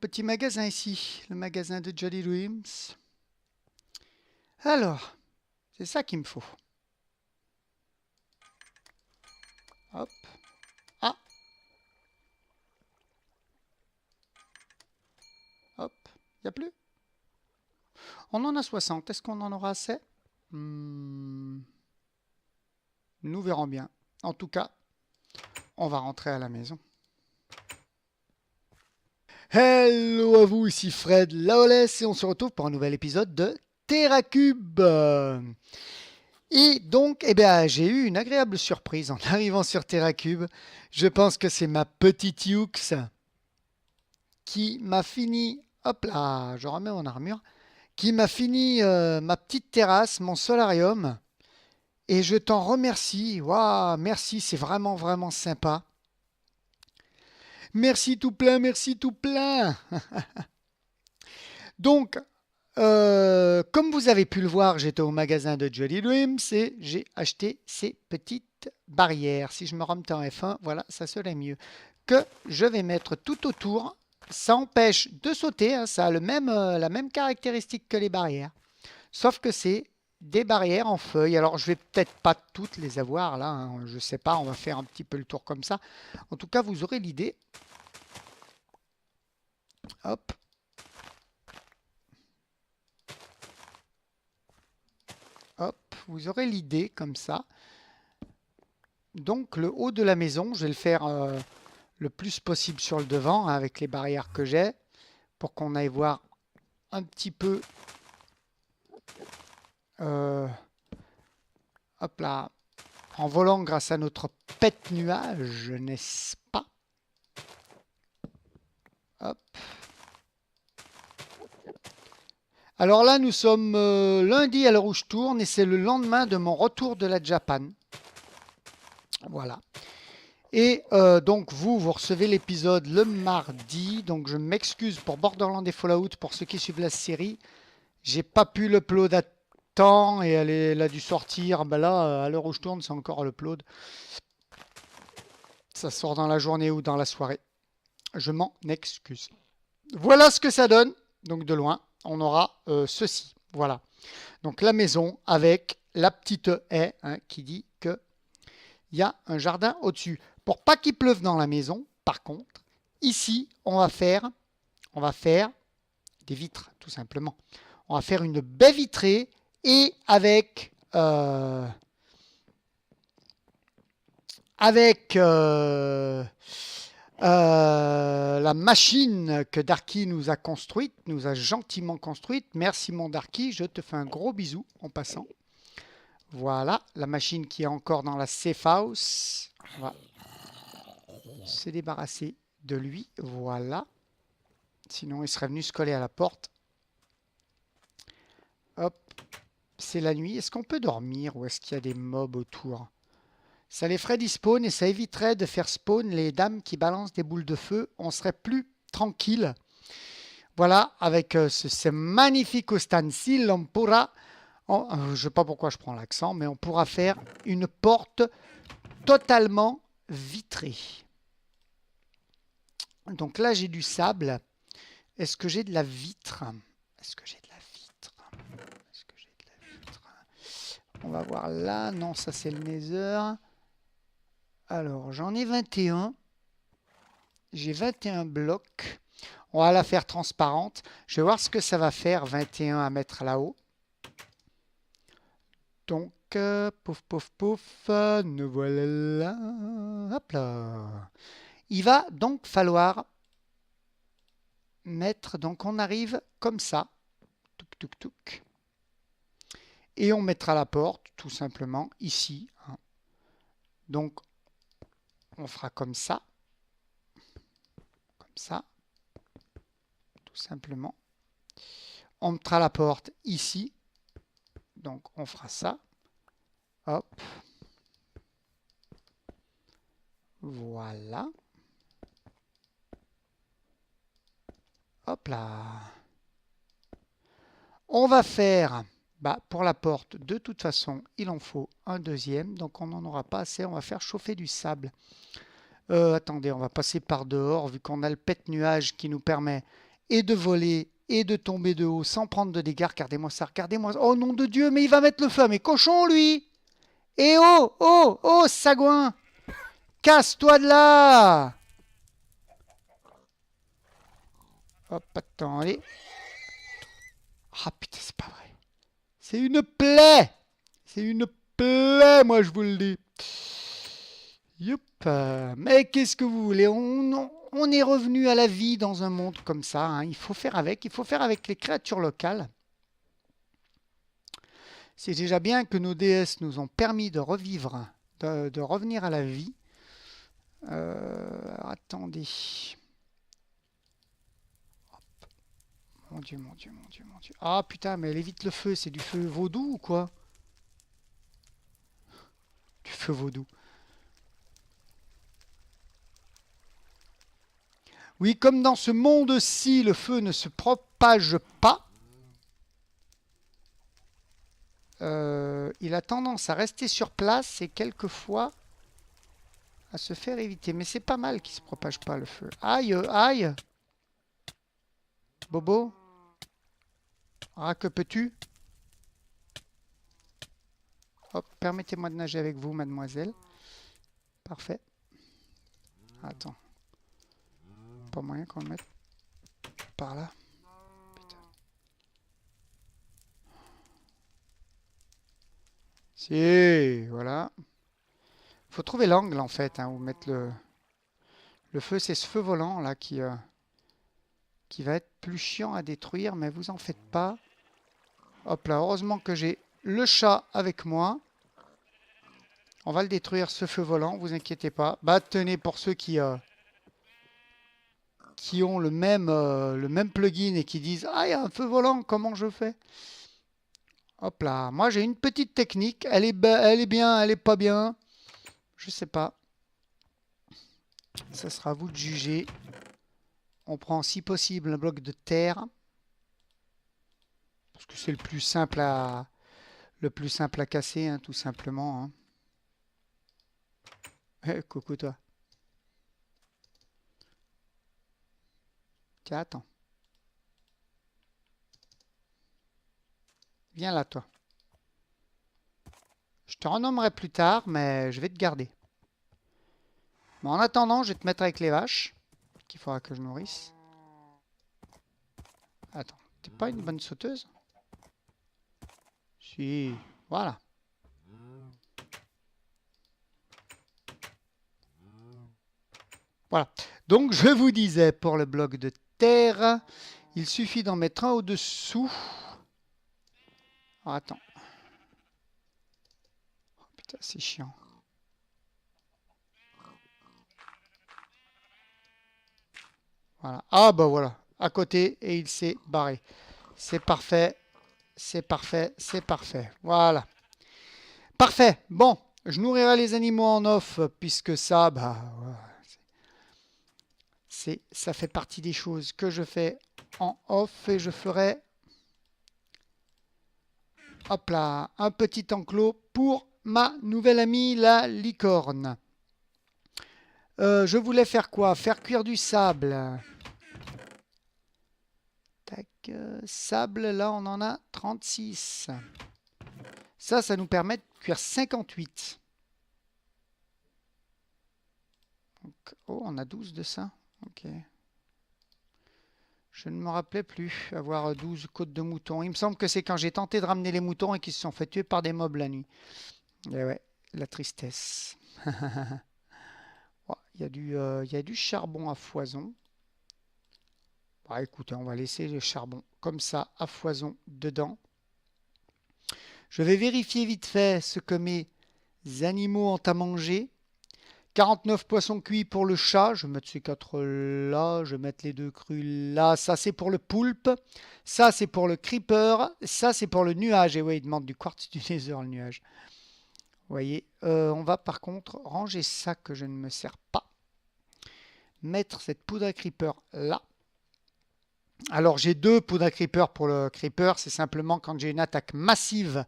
petit magasin ici, le magasin de Jolly Dreams. Alors, c'est ça qu'il me faut. Hop. Ah, hop, il n'y a plus. On en a 60. Est-ce qu'on en aura assez? Hmm, Nous verrons bien. En tout cas, on va rentrer à la maison. Hello à vous, ici Fred Laolès et on se retrouve pour un nouvel épisode de TerraCube. Et donc, j'ai eu une agréable surprise en arrivant sur TerraCube. Je pense que c'est ma petite Yux qui m'a fini, hop là, je remets mon armure, qui m'a fini ma petite terrasse, mon solarium. Et je t'en remercie. Waouh, merci, c'est vraiment, vraiment sympa. Merci tout plein, merci tout plein. Donc, comme vous avez pu le voir, j'étais au magasin de Jolly Dreams et j'ai acheté ces petites barrières. Si je me remets en F1, voilà, ça serait mieux. Que je vais mettre tout autour. Ça empêche de sauter, hein, ça a la même caractéristique que les barrières. Sauf que c'est des barrières en feuilles. Alors, je vais peut-être pas toutes les avoir là, hein, je sais pas, on va faire un petit peu le tour comme ça. En tout cas, vous aurez l'idée. Hop. Hop, vous aurez l'idée comme ça. Donc le haut de la maison, je vais le faire le plus possible sur le devant, hein, avec les barrières que j'ai, pour qu'on aille voir un petit peu, euh, hop là, en volant grâce à notre pet nuage, n'est-ce pas? Hop. Alors là, nous sommes lundi à l'heure où je tourne et c'est le lendemain de mon retour de la Japan. Voilà. Et donc vous recevez l'épisode le mardi. Donc je m'excuse pour Borderlands et Fallout pour ceux qui suivent la série. J'ai pas pu l'upload à temps et elle a dû sortir. Ben là, à l'heure où je tourne, c'est encore à l'upload. Ça sort dans la journée ou dans la soirée. Je m'en excuse. Voilà ce que ça donne. Donc de loin, on aura ceci. Voilà. Donc la maison avec la petite haie, hein, qui dit que il y a un jardin au-dessus. Pour pas qu'il pleuve dans la maison, par contre, ici, on va faire des vitres, tout simplement. On va faire une baie vitrée et avec la machine que Darky nous a construite, nous a gentiment construite. Merci mon Darky, je te fais un gros bisou en passant. Voilà, la machine qui est encore dans la safe house. On va se débarrasser de lui. Voilà. Sinon, il serait venu se coller à la porte. Hop. C'est la nuit. Est-ce qu'on peut dormir ou est-ce qu'il y a des mobs autour? Ça les ferait despawn et ça éviterait de faire spawn les dames qui balancent des boules de feu. On serait plus tranquille. Voilà, avec ce magnifique ustensile, on pourra... je ne sais pas pourquoi je prends l'accent, mais on pourra faire une porte totalement vitrée. Donc là, j'ai du sable. Est-ce que j'ai de la vitre? Est-ce que j'ai de la vitre? Est-ce que j'ai de la vitre? On va voir là. Non, ça c'est le nether. Alors, j'en ai 21. J'ai 21 blocs. On va la faire transparente. Je vais voir ce que ça va faire, 21 à mettre là-haut. Donc, pouf, pouf, pouf. Nous voilà là. Hop là. Il va donc falloir mettre, donc on arrive comme ça, touc touc touc, et on mettra la porte tout simplement ici, hein. Donc on fera comme ça, tout simplement. On mettra la porte ici, donc on fera ça, hop, voilà, hop là. On va faire, pour la porte, de toute façon, il en faut un deuxième. Donc, on n'en aura pas assez. On va faire chauffer du sable. Attendez, on va passer par dehors, vu qu'on a le pet nuage qui nous permet et de voler et de tomber de haut sans prendre de dégâts. Regardez-moi ça, regardez-moi ça. Oh nom de Dieu, mais il va mettre le feu à mes cochons, lui. Et oh, oh, oh, sagouin, casse-toi de là. Hop, attendez. Ah putain, c'est pas vrai. C'est une plaie. C'est une plaie, moi je vous le dis. Youp. Mais qu'est-ce que vous voulez? On est revenu à la vie dans un monde comme ça, hein. Il faut faire avec les créatures locales. C'est déjà bien que nos déesses nous ont permis de revivre, de revenir à la vie. Attendez. Hop. Mon Dieu, mon Dieu, mon Dieu, mon Dieu. Ah putain, mais elle évite le feu. C'est du feu vaudou ou quoi? Du feu vaudou. Oui, comme dans ce monde-ci, le feu ne se propage pas, il a tendance à rester sur place et quelquefois à se faire éviter. Mais c'est pas mal qu'il se propage pas le feu. Aïe, aïe. Bobo. Ah, que peux-tu? Hop, permettez-moi de nager avec vous, mademoiselle. Parfait. Attends. Pas moyen qu'on le mette par là. Putain. Si, voilà. Faut trouver l'angle en fait, hein, où mettre le feu. C'est ce feu volant là qui va être plus chiant à détruire, mais vous en faites pas. Hop là, heureusement que j'ai le chat avec moi. On va le détruire, ce feu volant, vous inquiétez pas. Bah tenez, pour ceux qui ont le même plugin et qui disent ah, il y a un feu volant, comment je fais? Hop là, moi j'ai une petite technique, elle est bien, elle est pas bien, je sais pas. Ça sera à vous de juger. On prend si possible un bloc de terre, parce que c'est le plus simple à casser, hein, tout simplement. Hein. Coucou toi. Tiens, attends. Viens là, toi. Je te renommerai plus tard, mais je vais te garder. Mais en attendant, je vais te mettre avec les vaches, qu'il faudra que je nourrisse. Attends, t'es pas une bonne sauteuse? Si, voilà. Voilà. Donc, je vous disais, pour le bloc de terre, il suffit d'en mettre un au-dessous. Oh, attends. Oh, putain, c'est chiant. Voilà. Ah, bah voilà. À côté, et il s'est barré. C'est parfait. C'est parfait. C'est parfait. Voilà. Parfait. Bon, je nourrirai les animaux en off, puisque ça, bah, ça fait partie des choses que je fais en off et je ferai, hop là, un petit enclos pour ma nouvelle amie, la licorne. Je voulais faire quoi? Faire cuire du sable. Tac, sable, là on en a 36. Ça nous permet de cuire 58. Donc, oh, on a 12 de ça. Ok. Je ne me rappelais plus avoir 12 côtes de moutons. Il me semble que c'est quand j'ai tenté de ramener les moutons et qu'ils se sont fait tuer par des mobs la nuit. Et ouais, la tristesse. Il y a du charbon à foison. Bah, écoutez, on va laisser le charbon comme ça à foison dedans. Je vais vérifier vite fait ce que mes animaux ont à manger. 49 poissons cuits pour le chat. Je vais mettre ces 4 là. Je vais mettre les 2 crus là. Ça, c'est pour le poulpe. Ça, c'est pour le creeper. Ça, c'est pour le nuage. Et oui, il demande du quartz du nether, le nuage. Vous voyez, on va par contre ranger ça que je ne me sers pas. Mettre cette poudre à creeper là. Alors, j'ai 2 poudres à creeper pour le creeper. C'est simplement quand j'ai une attaque massive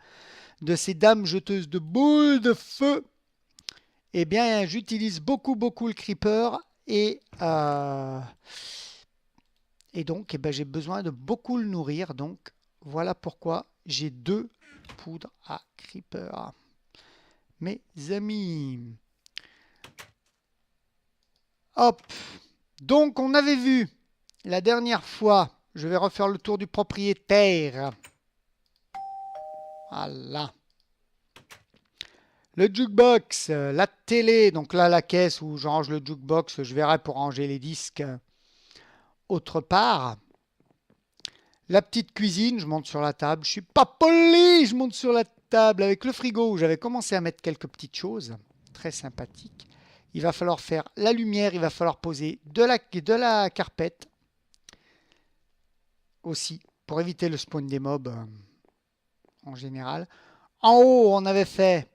de ces dames jeteuses de boules de feu. Eh bien, j'utilise beaucoup le creeper et Et donc, eh ben, j'ai besoin de beaucoup le nourrir. Donc, voilà pourquoi j'ai 2 poudres à creeper. Mes amis. Hop. Donc, on avait vu la dernière fois. Je vais refaire le tour du propriétaire. Voilà. Le jukebox, la télé, donc là la caisse où je range le jukebox, je verrai pour ranger les disques autre part. La petite cuisine, je monte sur la table. Je suis pas poli, je monte sur la table avec le frigo où j'avais commencé à mettre quelques petites choses très sympathiques. Il va falloir faire la lumière, il va falloir poser de la carpette aussi pour éviter le spawn des mobs en général. En haut, on avait fait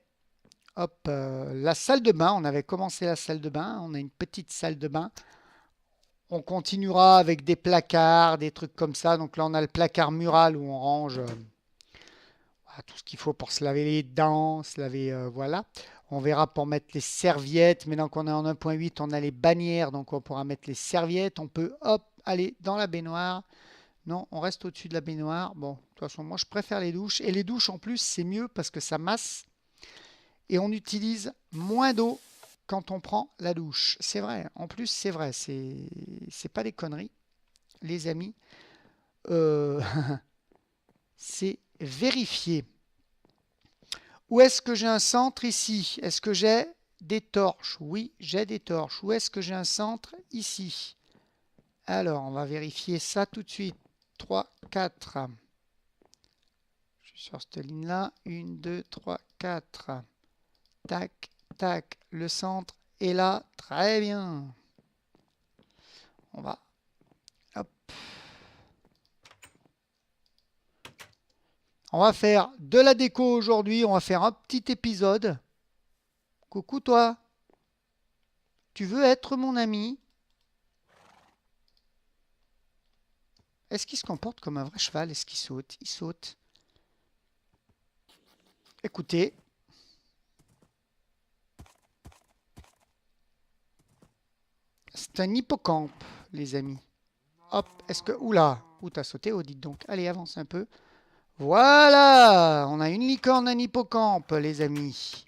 hop, la salle de bain. On avait commencé la salle de bain. On a une petite salle de bain. On continuera avec des placards, des trucs comme ça. Donc là, on a le placard mural où on range tout ce qu'il faut pour se laver les dents, se laver, voilà. On verra pour mettre les serviettes. Maintenant qu'on est en 1.8, on a les bannières, donc on pourra mettre les serviettes. On peut, hop, aller dans la baignoire. Non, on reste au-dessus de la baignoire. Bon, de toute façon, moi, je préfère les douches. Et les douches, en plus, c'est mieux parce que ça masse. Et on utilise moins d'eau quand on prend la douche. C'est vrai. En plus, c'est vrai. C'est pas des conneries, les amis. Euh, c'est vérifié. Où est-ce que j'ai un centre ici? Est-ce que j'ai des torches? Oui, j'ai des torches. Où est-ce que j'ai un centre ici? Alors, on va vérifier ça tout de suite. 3, 4. Je suis sur cette ligne-là. 1, 2, 3, 4. Tac, tac. Le centre est là. Très bien. On va. Hop. On va faire de la déco aujourd'hui. On va faire un petit épisode. Coucou toi. Tu veux être mon ami? Est-ce qu'il se comporte comme un vrai cheval? Est-ce qu'il saute? Il saute. Écoutez. C'est un hippocampe, les amis. Hop, est-ce que... Oula, où t'as sauté, oh, dites donc. Allez, avance un peu. Voilà, on a une licorne, un hippocampe, les amis.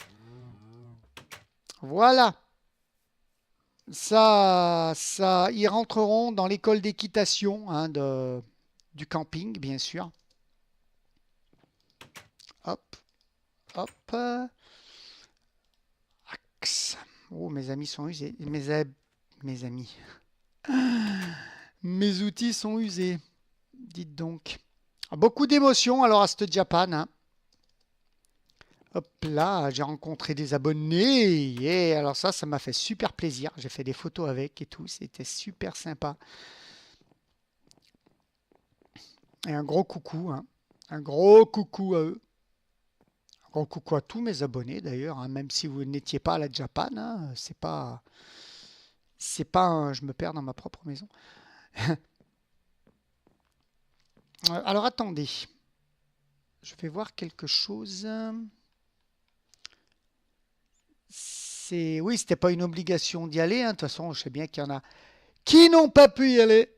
Voilà. Ça, ils rentreront dans l'école d'équitation du camping, bien sûr. Hop, hop. Axe. Oh, mes amis sont usés. Mes amis. Mes outils sont usés. Dites donc. Beaucoup d'émotions alors à ce Japan. Hein. Hop là, j'ai rencontré des abonnés. Et alors ça m'a fait super plaisir. J'ai fait des photos avec et tout. C'était super sympa. Et un gros coucou. Hein. Un gros coucou à eux. Un gros coucou à tous mes abonnés d'ailleurs. Hein. Même si vous n'étiez pas à la Japan. Hein, c'est pas... je me perds dans ma propre maison. Alors attendez. Je vais voir quelque chose. Oui, c'était pas une obligation d'y aller. Hein. De toute façon, je sais bien qu'il y en a qui n'ont pas pu y aller.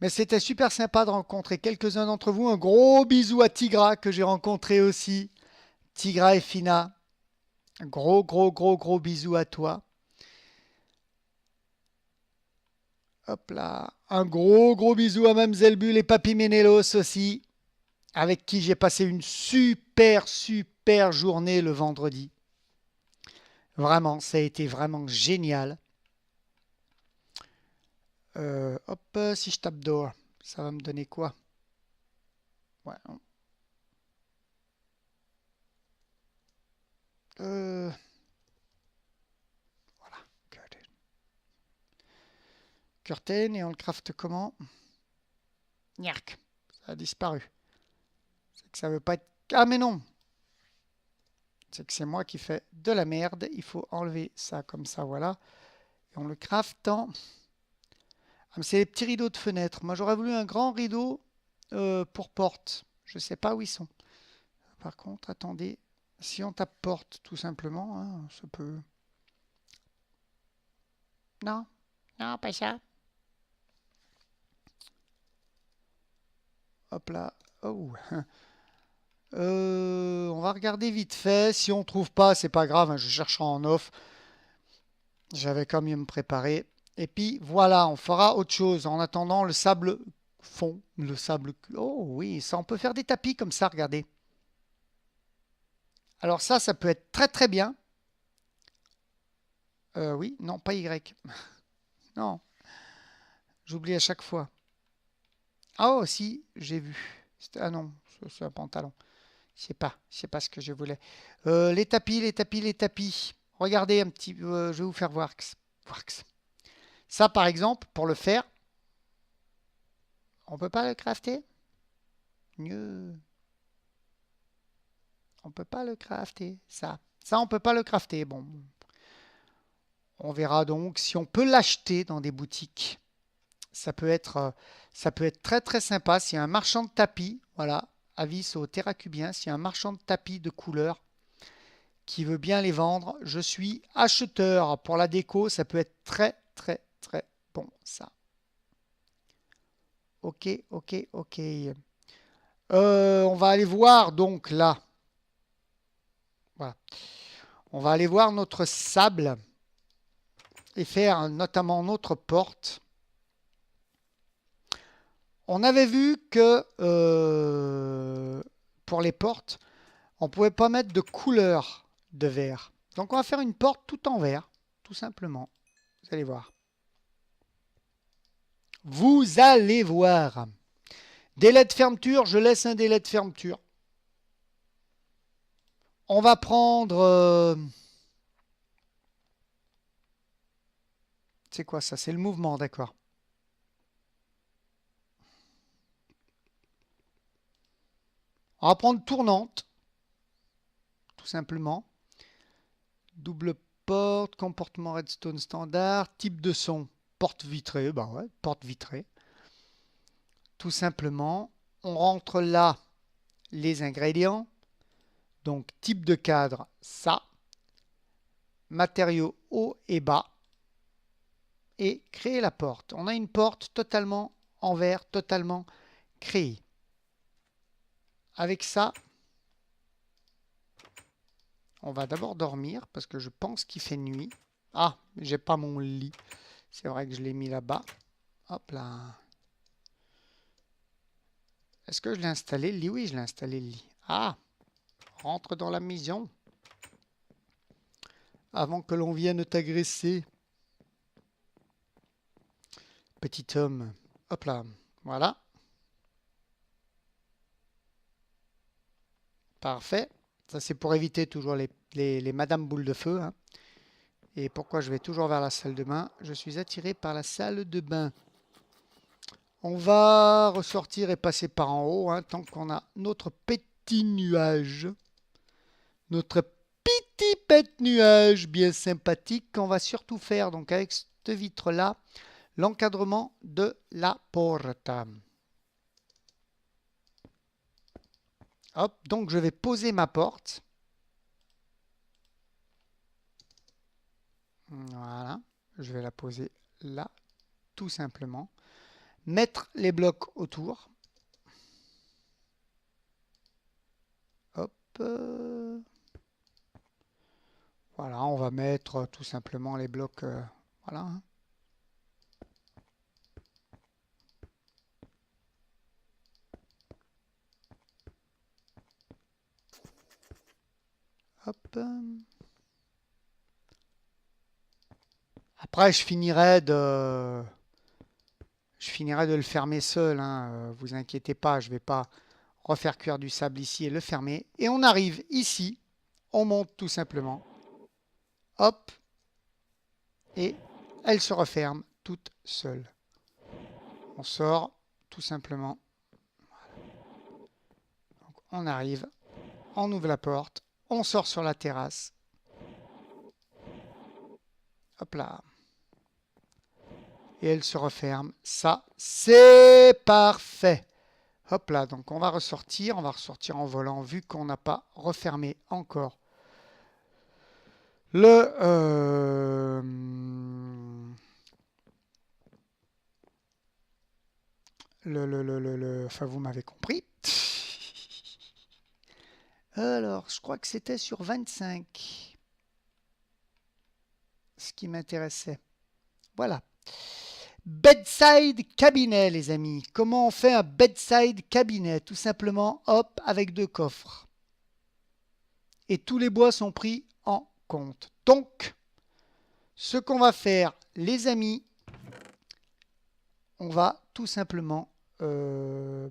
Mais c'était super sympa de rencontrer quelques-uns d'entre vous. Un gros bisou à Tigra que j'ai rencontré aussi. Tigra et Fina. Un gros bisou à toi. Hop là. Un gros bisou à Mamzelle Bulle et Papy Ménélos aussi. Avec qui j'ai passé une super journée le vendredi. Vraiment, ça a été vraiment génial. Hop, si je tape dehors, ça va me donner quoi? Ouais. Voilà. Curtain, et on le craft comment? Niac, ça a disparu. C'est que ça veut pas être... Ah mais non! C'est que c'est moi qui fais de la merde. Il faut enlever ça comme ça, voilà. Et on le craft en... Ah, c'est les petits rideaux de fenêtre. Moi j'aurais voulu un grand rideau pour porte. Je sais pas où ils sont. Par contre, attendez. Si on tape porte, tout simplement, hein, ça peut... Non, non, pas ça. Hop là. Oh. On va regarder vite fait. Si on trouve pas, c'est pas grave, hein, je chercherai en off. J'avais quand même préparé. Et puis voilà, on fera autre chose. En attendant, le sable fond. Le sable. Oh oui, ça, on peut faire des tapis comme ça, regardez. Alors ça peut être très très bien. Oui, non, pas Y. Non, j'oublie à chaque fois. Ah oh, si, j'ai vu. Ah non, c'est un pantalon. Je sais pas ce que je voulais. Les tapis, les tapis, les tapis. Regardez un petit, je vais vous faire voir. Ça, par exemple, pour le faire, on peut pas le crafter? Mieux. On peut pas le crafter. Ça, on peut pas le crafter. Bon, on verra donc si on peut l'acheter dans des boutiques. Ça peut être, euh, ça peut être très très sympa. S'il y a un marchand de tapis, voilà, avis au terracubien, s'il y a un marchand de tapis de couleur qui veut bien les vendre, je suis acheteur. Pour la déco, ça peut être très très très bon ça. Ok, ok, ok. On va aller voir donc là. Voilà. On va aller voir notre sable et faire notamment notre porte. On avait vu que pour les portes, on ne pouvait pas mettre de couleur de verre. Donc on va faire une porte tout en verre, tout simplement. Vous allez voir. Vous allez voir. Délai de fermeture, je laisse un délai de fermeture. On va prendre... c'est quoi ça? C'est le mouvement, d'accord. On va prendre tournante, tout simplement. Double porte, comportement redstone standard, type de son, porte vitrée, bah ouais, porte vitrée. Tout simplement, on rentre là les ingrédients, donc type de cadre, ça, matériaux haut et bas, et créer la porte. On a une porte totalement en verre, totalement créée. Avec ça, on va d'abord dormir parce que je pense qu'il fait nuit. Ah, j'ai pas mon lit. C'est vrai que je l'ai mis là-bas. Hop là. Est-ce que je l'ai installé le lit? Oui, je l'ai installé le lit. Ah, rentre dans la maison avant que l'on vienne t'agresser. Petit homme. Hop là. Voilà. Parfait. Ça, c'est pour éviter toujours les Madame Boule de Feu, hein. Et pourquoi je vais toujours vers la salle de bain? Je suis attiré par la salle de bain. On va ressortir et passer par en haut, hein, tant qu'on a notre petit nuage. Notre petit pet nuage bien sympathique qu'on va surtout faire donc avec cette vitre-là, l'encadrement de la porte. Hop, donc je vais poser ma porte. Voilà, je vais la poser là, tout simplement. Mettre les blocs autour. Hop. Voilà, on va mettre tout simplement les blocs. Voilà. Hop. Après, je finirai de le fermer seul, hein, vous inquiétez pas, je ne vais pas refaire cuire du sable ici et le fermer. Et on arrive ici, on monte tout simplement. Hop, et elle se referme toute seule. On sort tout simplement. Donc, on arrive, on ouvre la porte, on sort sur la terrasse. Hop là. Et elle se referme. Ça, c'est parfait. Hop là, donc on va ressortir en volant vu qu'on n'a pas refermé encore Enfin, vous m'avez compris. Alors, je crois que c'était sur 25. Ce qui m'intéressait. Voilà. Bedside cabinet, les amis. Comment on fait un bedside cabinet? Tout simplement, hop, avec 2 coffres. Et tous les bois sont pris en compte. Donc, ce qu'on va faire, les amis, on va tout simplement le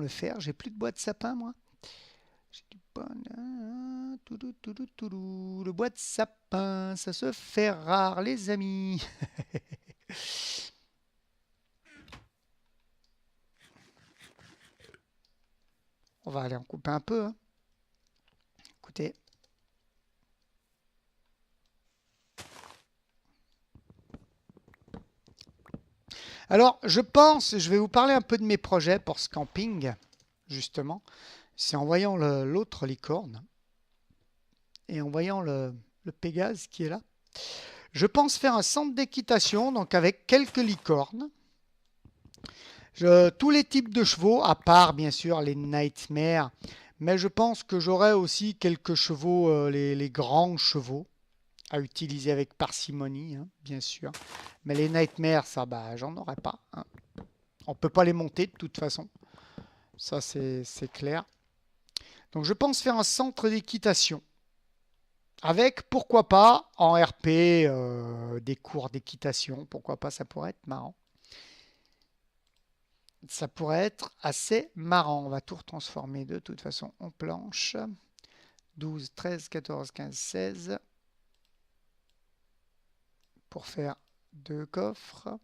faire. J'ai plus de bois de sapin, moi. J'ai du bois. Le bois de sapin, ça se fait rare, les amis. On va aller en couper un peu. Hein. Écoutez. Alors, je vais vous parler un peu de mes projets pour ce camping, justement. C'est en voyant l'autre licorne et en voyant le Pégase qui est là. Je pense faire un centre d'équitation, donc avec quelques licornes. Tous les types de chevaux, à part bien sûr les Nightmares, mais je pense que j'aurai aussi quelques chevaux, les grands chevaux, à utiliser avec parcimonie, hein, bien sûr. Mais les Nightmares, ça, bah, j'en aurai pas. Hein. On ne peut pas les monter de toute façon. Ça, c'est clair. Donc, je pense faire un centre d'équitation. Avec, pourquoi pas, en RP, des cours d'équitation. Pourquoi pas, ça pourrait être marrant. Ça pourrait être assez marrant. On va tout retransformer de toute façon en planche. 12, 13, 14, 15, 16. Pour faire 2 coffres.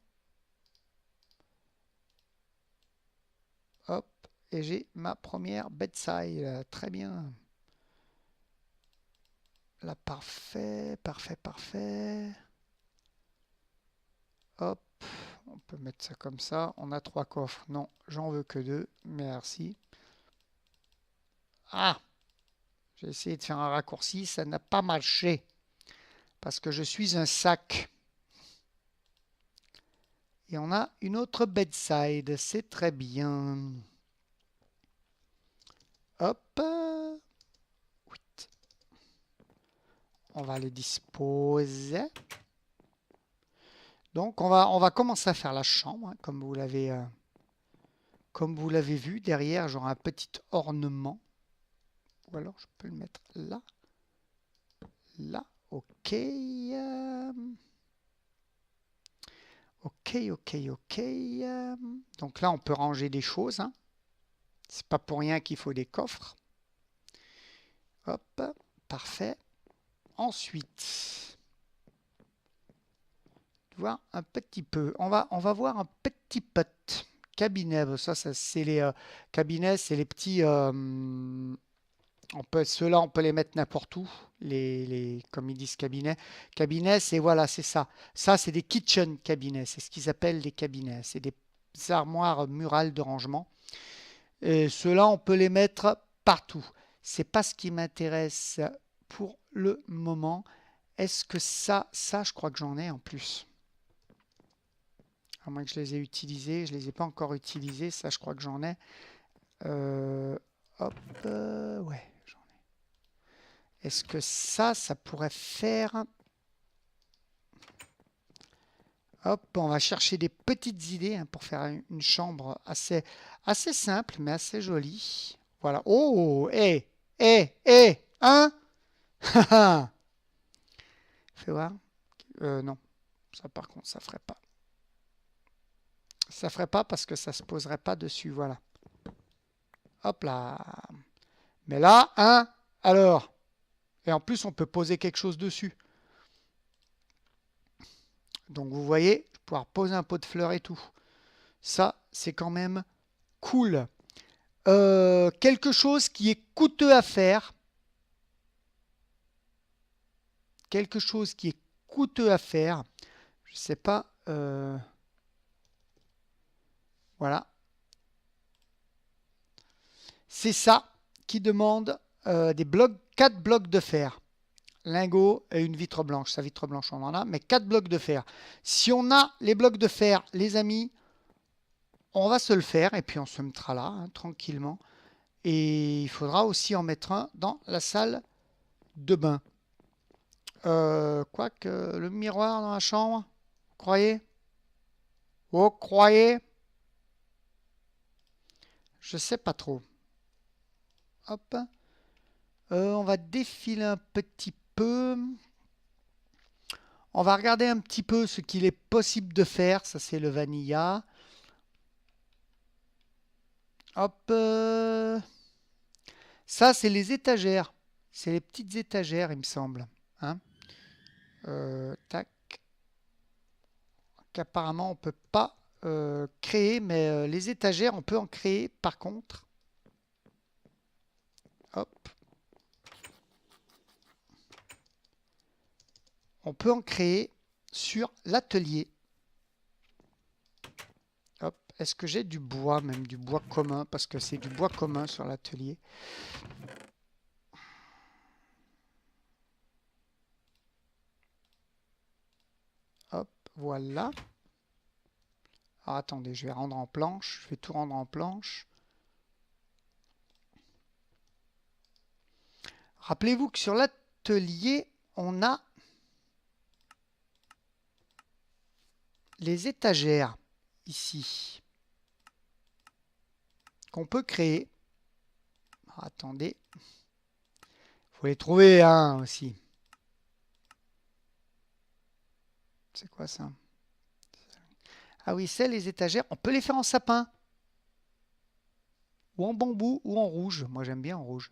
Hop. Et j'ai ma première bedside. Très bien. Là, parfait, parfait, parfait. Hop. On peut mettre ça comme ça. On a 3 coffres. Non, j'en veux que 2. Merci. Ah! J'ai essayé de faire un raccourci. Ça n'a pas marché. Parce que je suis un sac. Et on a une autre bedside. C'est très bien. Hop. On va les disposer. Donc, on va commencer à faire la chambre. Hein, comme vous l'avez vu. Derrière, j'aurai un petit ornement. Ou alors, je peux le mettre là. Là. OK. OK. Donc là, on peut ranger des choses. Hein. C'est pas pour rien qu'il faut des coffres. Hop. Parfait. Ensuite, voir un petit peu. On va voir un petit pot. Cabinet. Ça c'est les cabinets, c'est les petits. Ceux-là, on peut les mettre n'importe où. Comme ils disent cabinet. Cabinet, c'est voilà, c'est ça. Ça, c'est des kitchen cabinets. C'est ce qu'ils appellent des cabinets. C'est des armoires murales de rangement. Et ceux-là, on peut les mettre partout. C'est pas ce qui m'intéresse pour le moment. Est-ce que ça, je crois que j'en ai en plus. À moins que je les ai utilisés. Je les ai pas encore utilisés. Ça, je crois que j'en ai. Hop. Ouais, j'en ai. Est-ce que ça pourrait faire... Hop, on va chercher des petites idées hein, pour faire une chambre assez simple, mais assez jolie. Voilà. Oh, hein? Fais voir. Non, ça par contre, ça ferait pas. Ça ferait pas parce que ça se poserait pas dessus. Voilà. Hop là. Mais là, hein? Alors. Et en plus, on peut poser quelque chose dessus. Donc vous voyez, je vais pouvoir poser un pot de fleurs et tout. Ça, c'est quand même cool. Quelque chose qui est coûteux à faire. Quelque chose qui est coûteux à faire. Je sais pas. Voilà. C'est ça qui demande des blocs, 4 blocs de fer. Lingot et une vitre blanche. Sa vitre blanche, on en a, mais 4 blocs de fer. Si on a les blocs de fer, les amis, on va se le faire et puis on se mettra là, hein, tranquillement. Et il faudra aussi en mettre un dans la salle de bain. Quoique le miroir dans la chambre, vous croyez? Vous croyez? Je sais pas trop. Hop. On va défiler un petit peu. On va regarder un petit peu ce qu'il est possible de faire. Ça, c'est le vanilla. Hop. Ça, c'est les étagères. C'est les petites étagères, il me semble. Hein. Tac. Qu'apparemment, on peut pas créer, mais les étagères, on peut en créer par contre. Hop. On peut en créer sur l'atelier. Hop. Est-ce que j'ai du bois, même du bois commun, parce que c'est du bois commun sur l'atelier. Hop, voilà. Alors, attendez, je vais rendre en planche. Je vais tout rendre en planche. Rappelez-vous que sur l'atelier, on a les étagères ici qu'on peut créer. Alors, attendez, faut les trouver hein, aussi. C'est quoi ça? Ah oui, c'est les étagères. On peut les faire en sapin ou en bambou ou en rouge. Moi, j'aime bien en rouge.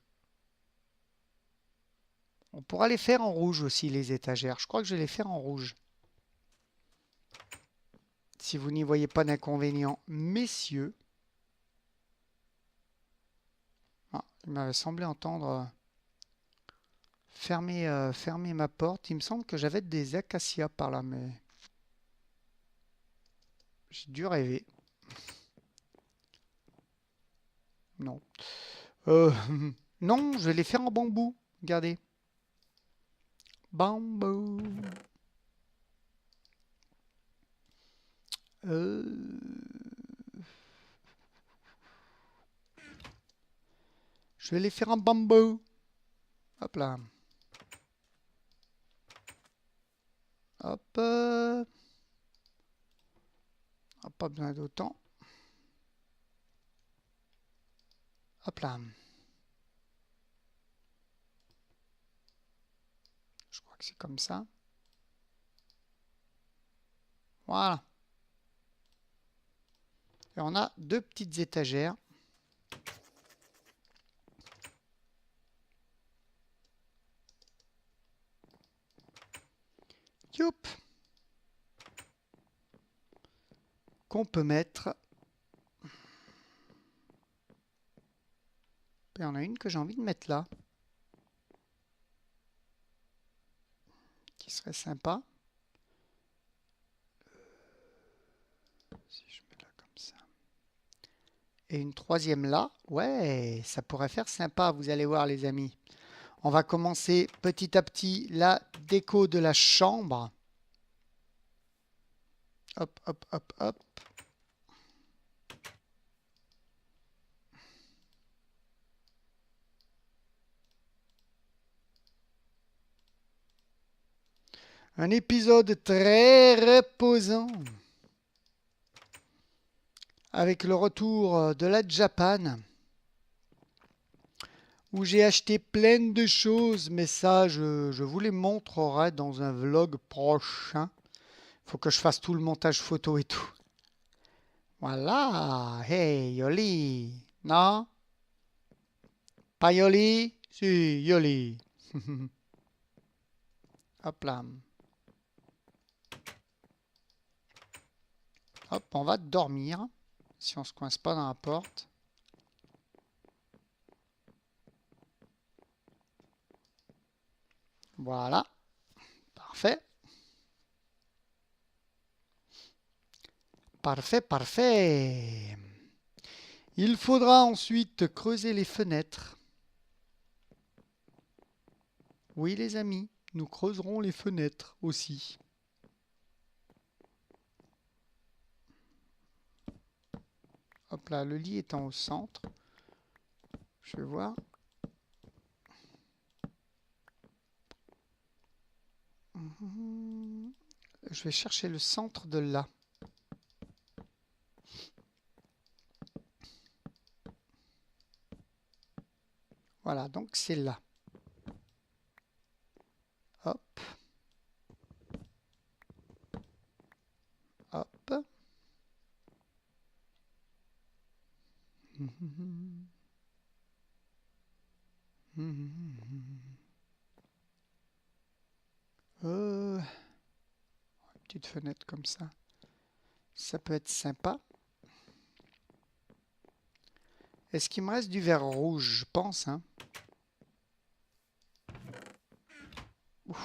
On pourra les faire en rouge aussi, les étagères. Je crois que je vais les faire en rouge. Si vous n'y voyez pas d'inconvénient, messieurs. Ah, il m'avait semblé entendre fermer ma porte. Il me semble que j'avais des acacias par là, mais j'ai dû rêver. Non. Non, je vais les faire en bambou. Regardez. Bambou. Je vais les faire en bambou. Hop là. Hop. Pas besoin d'autant. Hop là. Je crois que c'est comme ça. Voilà. Et on a deux petites étagères. Youp. Qu'on peut mettre. Il y en a une que j'ai envie de mettre là. Qui serait sympa. Si je mets là comme ça. Et une troisième là. Ouais, ça pourrait faire sympa, vous allez voir les amis. On va commencer petit à petit la déco de la chambre. Hop, hop, hop, hop. Un épisode très reposant. Avec le retour de la Japan. Où j'ai acheté plein de choses, mais ça, je vous les montrerai dans un vlog prochain. Faut que je fasse tout le montage photo et tout. Voilà. Hey, Yoli. Non? Pas Yoli? Si, Yoli. Hop là. Hop, on va dormir. Si on se coince pas dans la porte. Voilà. Parfait. Parfait, parfait. Il faudra ensuite creuser les fenêtres. Oui, les amis, nous creuserons les fenêtres aussi. Hop là, le lit étant au centre. Je vais voir. Je vais chercher le centre de là. Voilà, donc c'est là. Hop. Hop. Une petite fenêtre comme ça. Ça peut être sympa. Est-ce qu'il me reste du verre rouge? Je pense, hein. Ouf.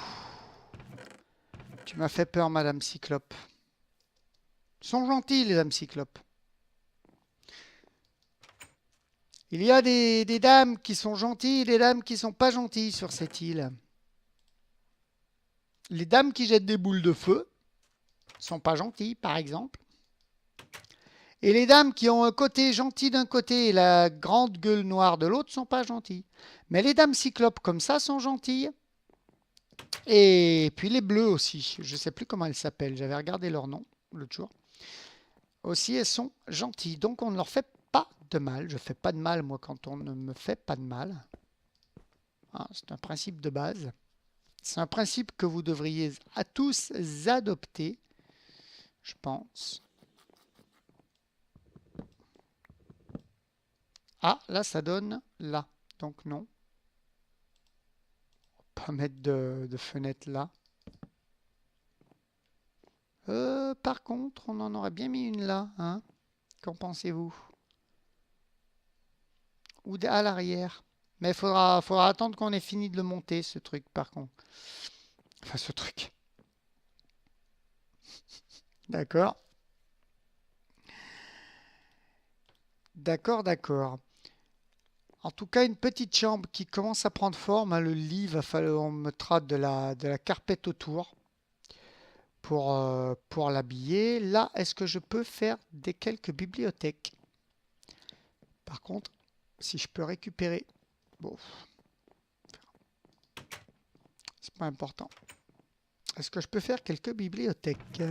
Tu m'as fait peur, Madame Cyclope. Ils sont gentils, les dames Cyclopes. Il y a des dames qui sont gentilles et des dames qui sont pas gentilles sur cette île. Les dames qui jettent des boules de feu sont pas gentilles, par exemple. Et les dames qui ont un côté gentil d'un côté et la grande gueule noire de l'autre sont pas gentilles. Mais les dames cyclopes comme ça sont gentilles. Et puis les bleues aussi. Je ne sais plus comment elles s'appellent. J'avais regardé leur nom l'autre jour. Aussi, elles sont gentilles. Donc on ne leur fait pas de mal. Je ne fais pas de mal, moi, quand on ne me fait pas de mal. Hein, c'est un principe de base. C'est un principe que vous devriez à tous adopter, je pense. Ah, là, ça donne là. Donc non. On va pas mettre de fenêtre là. Par contre, on en aurait bien mis une là. Hein? Qu'en pensez-vous? Ou à l'arrière. Mais il faudra attendre qu'on ait fini de le monter, ce truc, par contre. Enfin, ce truc. D'accord. D'accord, d'accord. En tout cas, une petite chambre qui commence à prendre forme. Hein. Le lit, va falloir, on mettra de la carpette autour pour l'habiller. Là, est-ce que je peux faire des quelques bibliothèques? Par contre, si je peux récupérer... Bon, c'est pas important. Est-ce que je peux faire quelques bibliothèques?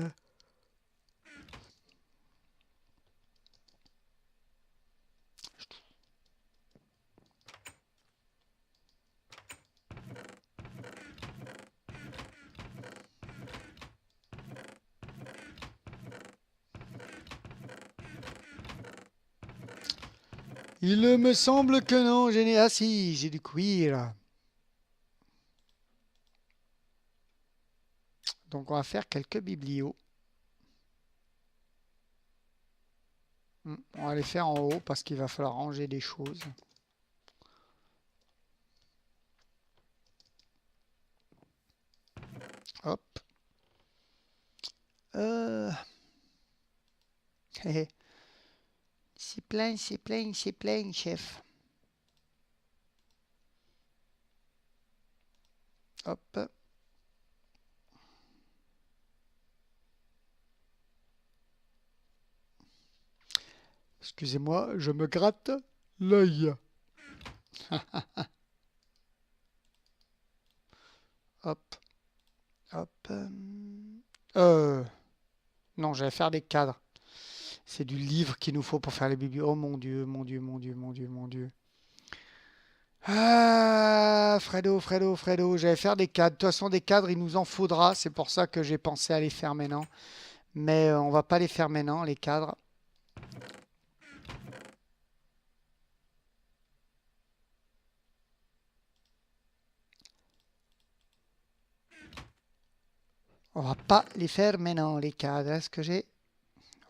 Il me semble que non, j'ai... Ah si, j'ai du cuir. Donc on va faire quelques biblios. On va les faire en haut parce qu'il va falloir ranger des choses. Hop. Euh... C'est plein, c'est plein, c'est plein, chef. Hop. Excusez-moi, je me gratte l'œil. Hop. Hop. Non, j'allais faire des cadres. C'est du livre qu'il nous faut pour faire les bibliothèques. Oh mon Dieu, mon Dieu, mon Dieu, mon Dieu, mon Dieu. Ah, Fredo, Fredo, Fredo, j'allais faire des cadres. De toute façon, des cadres, il nous en faudra. C'est pour ça que j'ai pensé à les faire maintenant. Mais on va pas les faire maintenant, les cadres. On va pas les faire maintenant, les cadres. Est-ce que j'ai...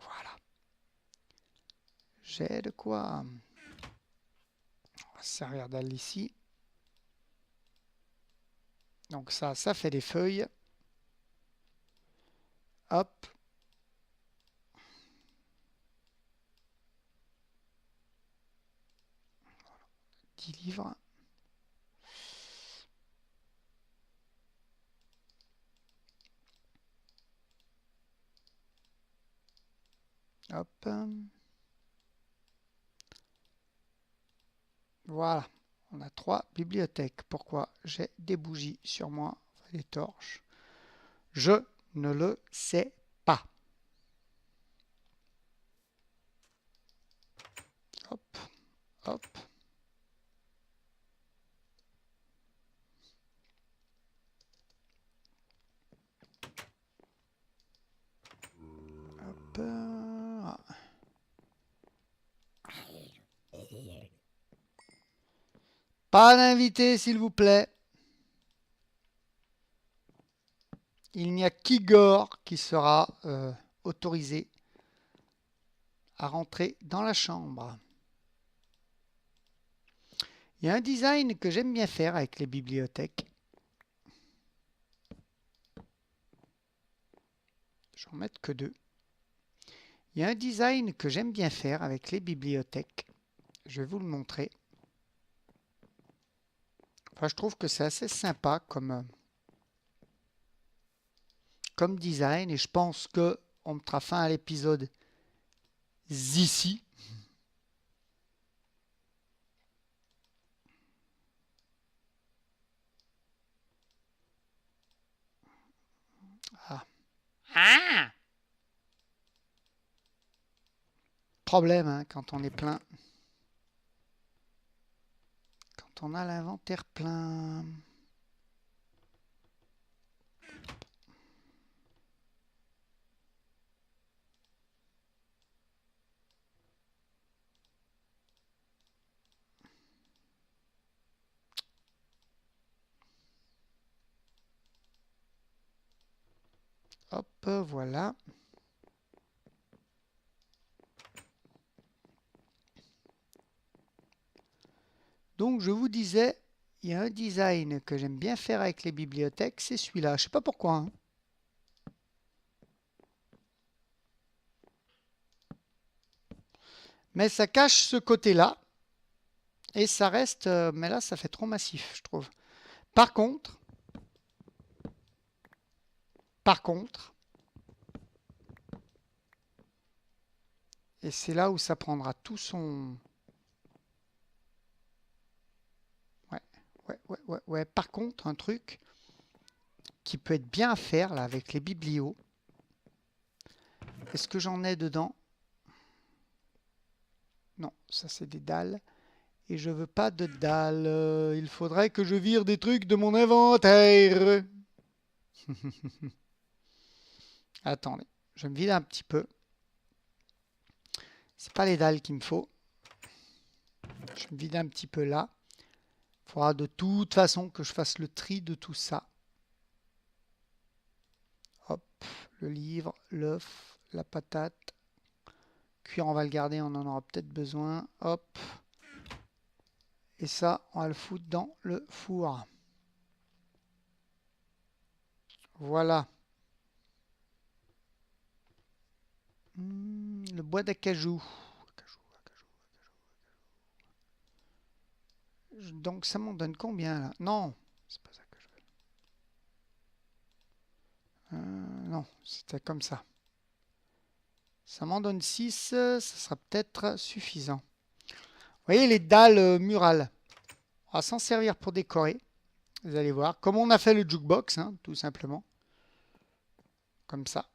Voilà. J'ai de quoi... On va se servir d'aller ici. Donc ça fait des feuilles. Hop. 10 livres. Hop. Voilà, on a 3 bibliothèques. Pourquoi j'ai des bougies sur moi, des torches? Je ne le sais pas. Hop, hop. Hop. Pas d'invité, s'il vous plaît. Il n'y a qu'Igor qui sera autorisé à rentrer dans la chambre. Il y a un design que j'aime bien faire avec les bibliothèques. Je vais en mettre que 2. Il y a un design que j'aime bien faire avec les bibliothèques. Je vais vous le montrer. Enfin, je trouve que c'est assez sympa comme design et je pense qu'on mettra fin à l'épisode ici. Ah. Problème hein, quand on est plein. Quand on a l'inventaire plein. Hop, voilà. Donc je vous disais, il y a un design que j'aime bien faire avec les bibliothèques, c'est celui-là. Je ne sais pas pourquoi. Hein. Mais ça cache ce côté-là. Et ça reste... mais là, ça fait trop massif, je trouve. Par contre... Et c'est là où ça prendra tout son... Ouais. Par contre, un truc qui peut être bien à faire là avec les biblios. Est-ce que j'en ai dedans? Non, ça c'est des dalles. Et je veux pas de dalles. Il faudrait que je vire des trucs de mon inventaire. Attendez, je me vide un petit peu. C'est pas les dalles qu'il me faut. Je me vide un petit peu là. Il faudra de toute façon que je fasse le tri de tout ça. Hop, le livre, l'œuf, la patate. Cuire, on va le garder, on en aura peut-être besoin. Hop. Et ça, on va le foutre dans le four. Voilà. Le bois d'acajou. Donc ça m'en donne combien là? Non, c'est pas ça que je veux. Non, c'était comme ça. Ça m'en donne 6, ça sera peut-être suffisant. Vous voyez les dalles murales. On va s'en servir pour décorer. Vous allez voir. Comme on a fait le jukebox, hein, tout simplement. Comme ça.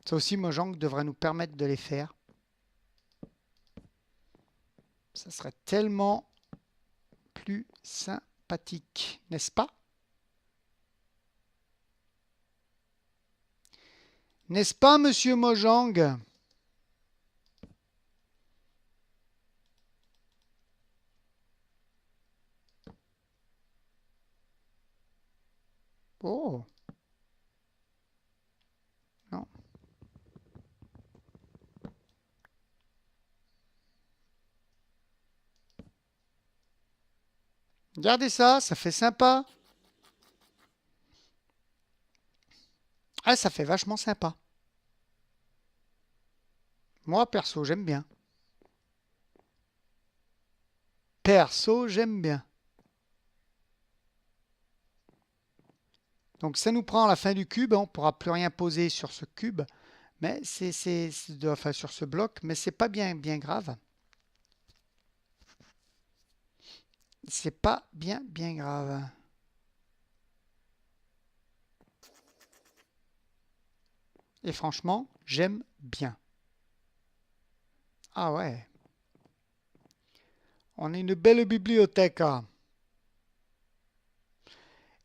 Ça aussi, Mojang devrait nous permettre de les faire. Ça serait tellement plus sympathique, n'est-ce pas? N'est-ce pas, monsieur Mojang? Oh, non. Regardez ça, ça fait sympa. Ah, ça fait vachement sympa. Moi, perso, j'aime bien. Perso, j'aime bien. Donc ça nous prend à la fin du cube, on ne pourra plus rien poser sur ce cube. Mais enfin, sur ce bloc, mais c'est pas bien grave. C'est pas bien grave. Et franchement, j'aime bien. Ah ouais, on a une belle bibliothèque, hein.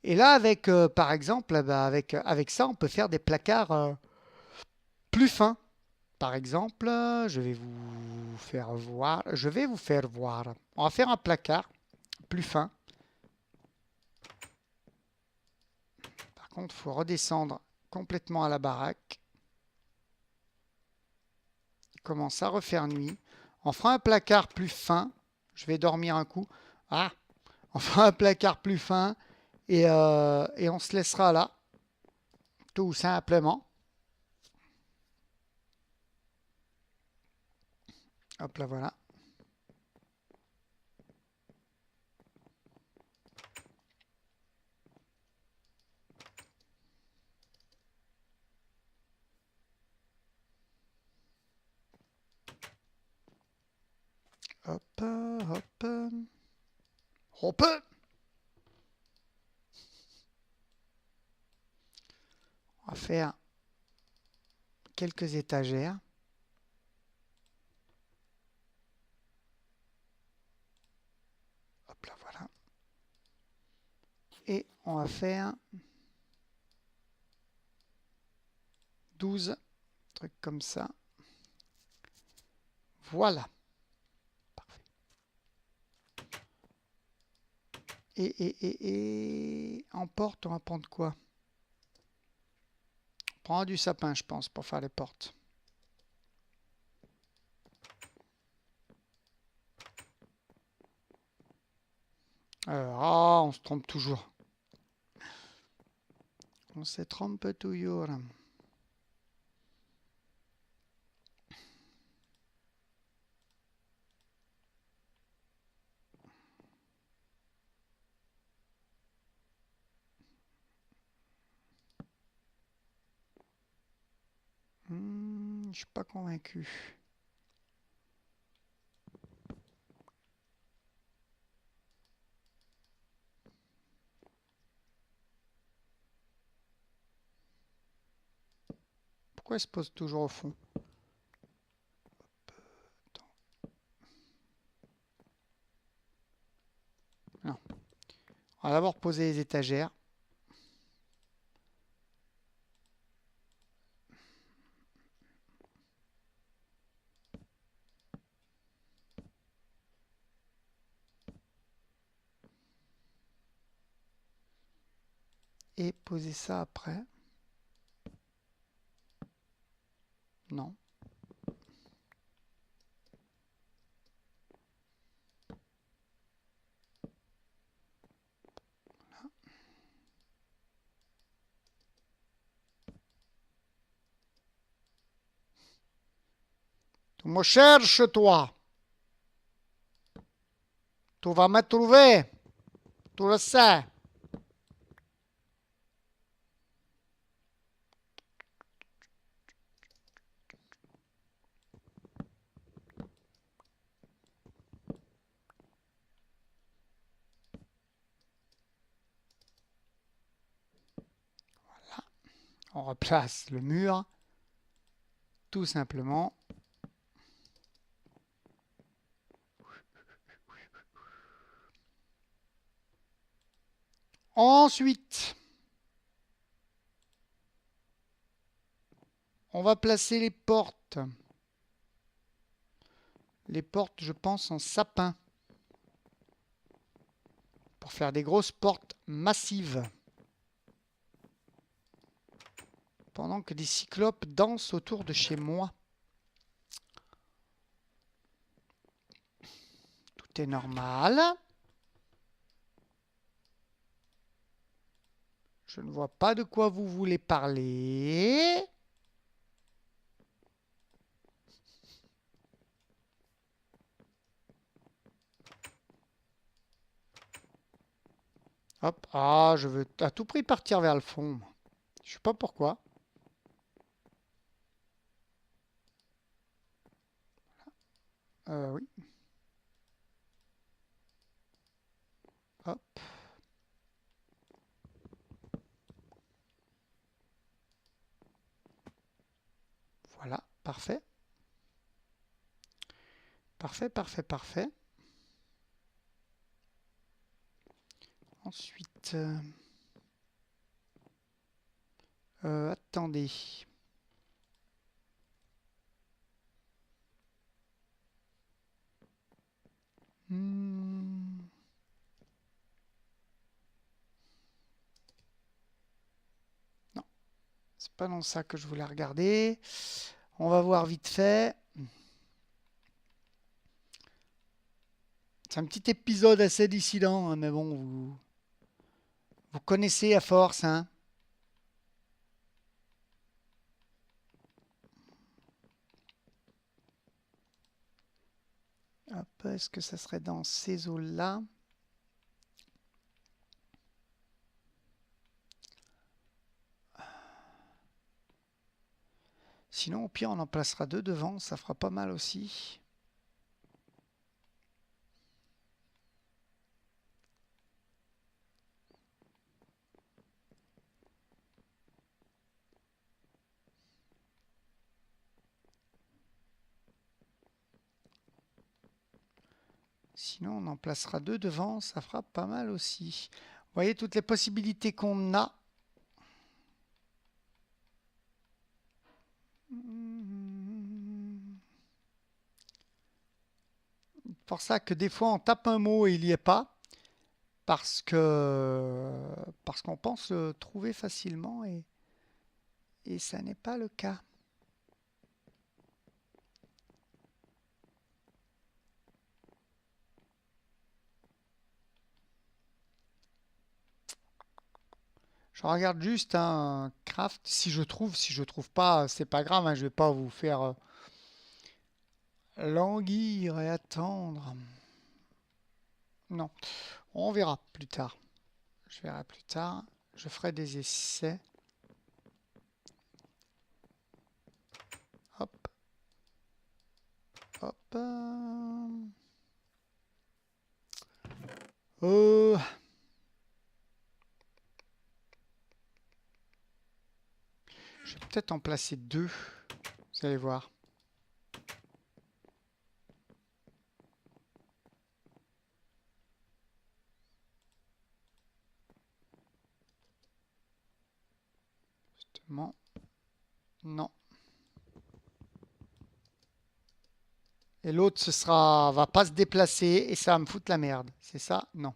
Et là, avec, par exemple, avec ça, on peut faire des placards plus fins. Par exemple, je vais vous faire voir. On va faire un placard plus fin. Par contre, il faut redescendre complètement à la baraque. Il commence à refaire nuit. On fera un placard plus fin. Je vais dormir un coup. Ah, on fera un placard plus fin et on se laissera là, tout simplement. Hop là, voilà. Hop, hop, hop. On va faire quelques étagères. Hop là, voilà. Et on va faire 12 trucs comme ça. Voilà. Parfait. Et en porte, on va prendre quoi? On prend du sapin, je pense, pour faire les portes. On se trompe toujours. On se trompe toujours. Je suis pas convaincu. Pourquoi elle se pose toujours au fond? Non. On va d'abord poser les étagères. Et poser ça après. Non. Tu me cherches, toi. Tu vas me trouver. Tu le sais. On replace le mur. Tout simplement. Ensuite, on va placer les portes. Les portes, je pense, en sapin. Pour faire des grosses portes massives. Pendant que des cyclopes dansent autour de chez moi. Tout est normal. Je ne vois pas de quoi vous voulez parler. Hop, ah, je veux à tout prix partir vers le fond. Je sais pas pourquoi. Oui. Hop. Voilà, parfait. Parfait, parfait, parfait. Ensuite, attendez. Hmm. Non, c'est pas dans ça que je voulais regarder. On va voir vite fait. C'est un petit épisode assez dissident, hein, mais bon, vous connaissez à force, hein. Hop, est-ce que ça serait dans ces eaux-là? Sinon, au pire, on en placera deux devant, ça fera pas mal aussi. Sinon, on en placera deux devant, ça fera pas mal aussi. Vous voyez toutes les possibilités qu'on a. Pour ça que des fois, on tape un mot et il n'y est pas. Parce qu'on pense le trouver facilement et ça n'est pas le cas. Je regarde juste un craft. Si je trouve pas, c'est pas grave, hein, je vais pas vous faire languir et attendre. Non, on verra plus tard. Je verrai plus tard. Je ferai des essais. Hop, hop. Euh, je vais peut-être en placer deux. Vous allez voir. Justement. Non. Et l'autre, va pas se déplacer et ça va me foutre la merde. C'est ça? Non.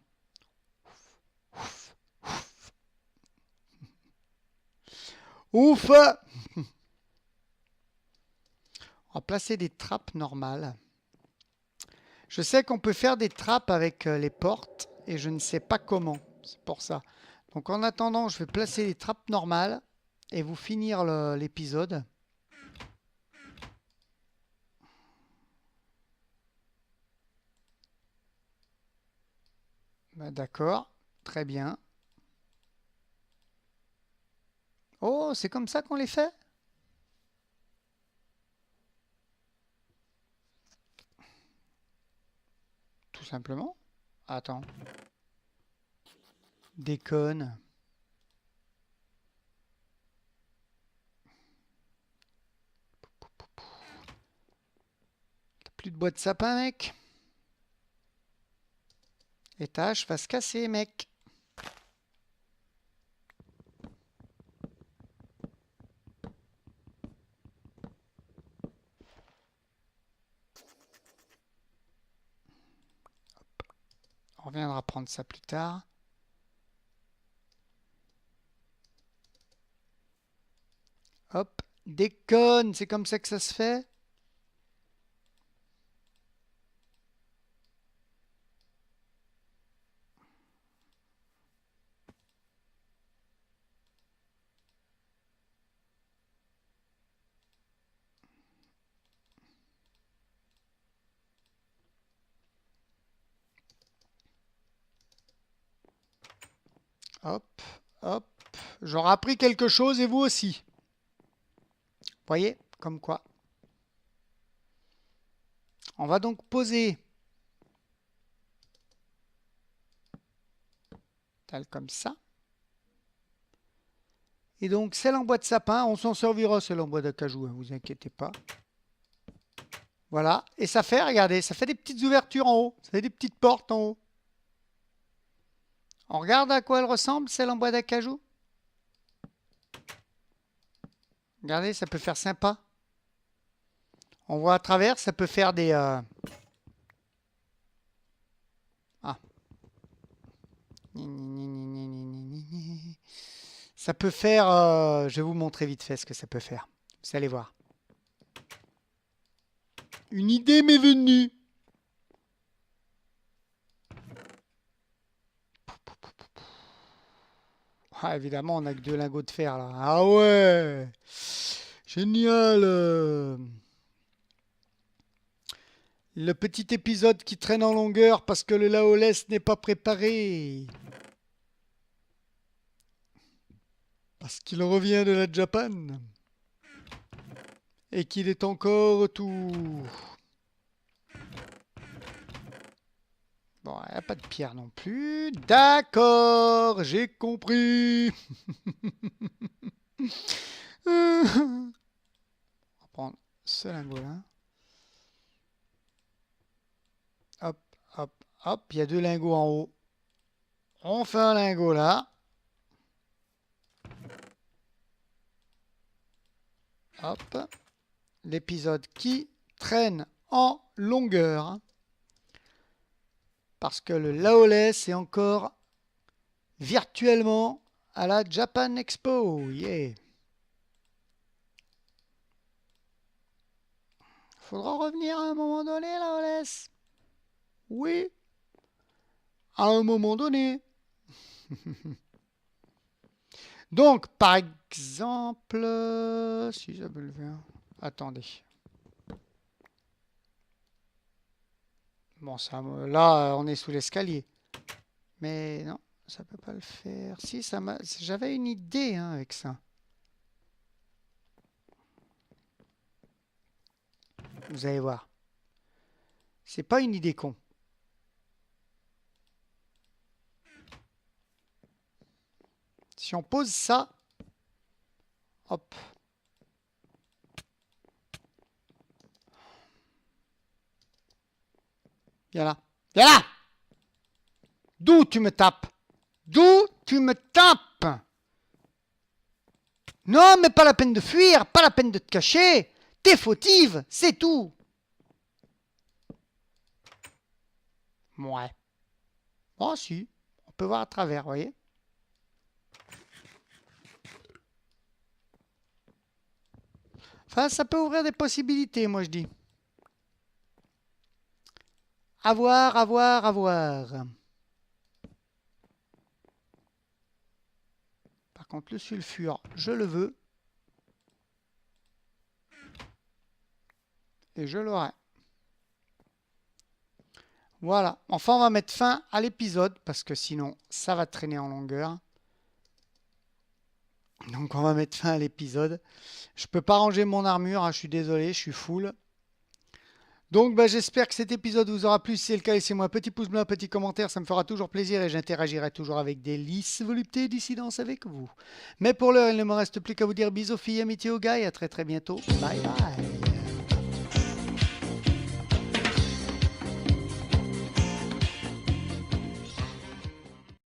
Ouf! On va placer des trappes normales. Je sais qu'on peut faire des trappes avec les portes et je ne sais pas comment. C'est pour ça. Donc en attendant, je vais placer les trappes normales et vous finir l'épisode. D'accord, très bien. Oh, c'est comme ça qu'on les fait? Tout simplement. Attends. Déconne. T'as plus de bois de sapin, mec? Étage va se casser, mec. On reviendra prendre ça plus tard. Hop, déconne, c'est comme ça que ça se fait? Hop, hop. J'aurai appris quelque chose et vous aussi. Voyez, comme quoi. On va donc poser tel comme ça. Et donc, celle en bois de sapin, on s'en servira, celle en bois d'acajou, hein, vous inquiétez pas. Voilà, et ça fait, regardez, ça fait des petites ouvertures en haut, ça fait des petites portes en haut. On regarde à quoi elle ressemble, celle en bois d'acajou. Regardez, ça peut faire sympa. On voit à travers, ça peut faire des... Ah. Ça peut faire... je vais vous montrer vite fait ce que ça peut faire. Vous allez voir. Une idée m'est venue. Ah, évidemment, on n'a que 2 lingots de fer là. Ah ouais! Génial! Le petit épisode qui traîne en longueur parce que le Laoless n'est pas préparé. Parce qu'il revient de la Japan. Et qu'il est encore tout... Bon, il n'y a pas de pierre non plus. D'accord, j'ai compris. On va prendre ce lingot-là. Hop, hop, hop. Il y a 2 lingots en haut. On fait un lingot là. Hop. L'épisode qui traîne en longueur. Parce que le Laoless est encore virtuellement à la Japan Expo. Yeah. Faudra revenir à un moment donné, Laoless. Oui. À un moment donné. Donc, par exemple, si ça peut le faire. Attendez. Bon, ça, là, on est sous l'escalier. Mais non, ça peut pas le faire. Si, ça m'a, j'avais une idée hein, avec ça. Vous allez voir. C'est pas une idée con. Si on pose ça, hop. Viens là. Viens là! D'où tu me tapes? D'où tu me tapes? Non, mais pas la peine de fuir, pas la peine de te cacher. T'es fautive, c'est tout. Ouais. Oh si, on peut voir à travers, vous voyez? Enfin, ça peut ouvrir des possibilités, moi je dis. À voir, à voir, à voir. Par contre, le sulfure, je le veux. Et je l'aurai. Voilà. Enfin, on va mettre fin à l'épisode parce que sinon, ça va traîner en longueur. Donc, on va mettre fin à l'épisode. Je peux pas ranger mon armure. Hein, je suis désolé, je suis full. Donc, j'espère que cet épisode vous aura plu. Si c'est le cas, laissez-moi un petit pouce bleu, un petit commentaire. Ça me fera toujours plaisir et j'interagirai toujours avec des lisses voluptés dissidence avec vous. Mais pour l'heure, il ne me reste plus qu'à vous dire bisous, filles, amitié aux gars et à très très bientôt. Bye bye.